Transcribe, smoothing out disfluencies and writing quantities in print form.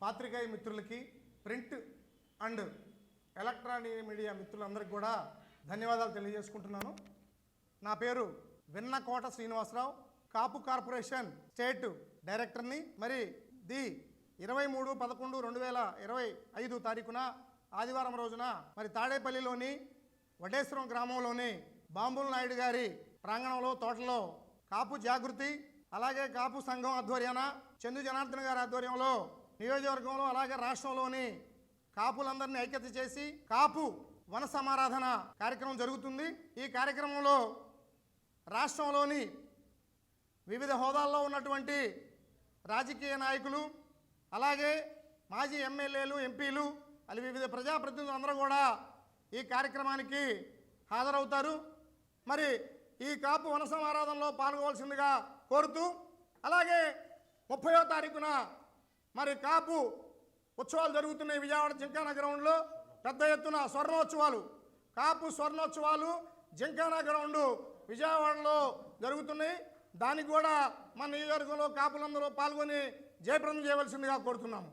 పాత్రికేయ మిత్రులకి, print and electronic media మిత్రులందరికీ కూడా ధన్యవాదాలు తెలియజేసుకుంటున్నాను. నా పేరు వెన్నకోట శ్రీనివాసరావు, కాపు కార్పొరేషన్ స్టేట్ డైరెక్టర్ని. మరి 23/11/2025 తారీఖున ఆదివారం రోజున మరి తాడేపల్లిలోని వడ్డేశ్వరం గ్రామంలోని బాంబుల నాయుడు గారి ప్రాంగణంలో తోటలో కాపు జాగృతి అలాగే కాపు సంఘం ఆధ్వర్యాన చందు జనార్దన్ గారి ఆధ్వర్యంలో నియోజకవర్గంలో అలాగే రాష్ట్రంలోని కాపులందరినీ ఐక్యత చేసి కాపు వన సమారాధన కార్యక్రమం జరుగుతుంది. ఈ కార్యక్రమంలో రాష్ట్రంలోని వివిధ హోదాల్లో ఉన్నటువంటి రాజకీయ నాయకులు అలాగే మాజీ ఎమ్మెల్యేలు, ఎంపీలు, వివిధ ప్రజాప్రతినిధులు అందరూ కూడా ఈ కార్యక్రమానికి హాజరవుతారు. మరి ఈ కాపు వన సమారాధనలో పాల్గొవలసిందిగా కోరుతూ, అలాగే 30వ తారీఖున మరి కాపు ఉత్సవాలు జరుగుతున్నాయి. విజయవాడ జింకానా గ్రౌండ్లో పెద్ద ఎత్తున స్వర్ణోత్సవాలు, కాపు స్వర్ణోత్సవాలు జింకానా గ్రౌండ్ విజయవాడలో జరుగుతున్నాయి. దానికి కూడా మన నియోజకవర్గంలో కాపులందరూ పాల్గొని జయప్రదం చేయవలసిందిగా కోరుతున్నాము.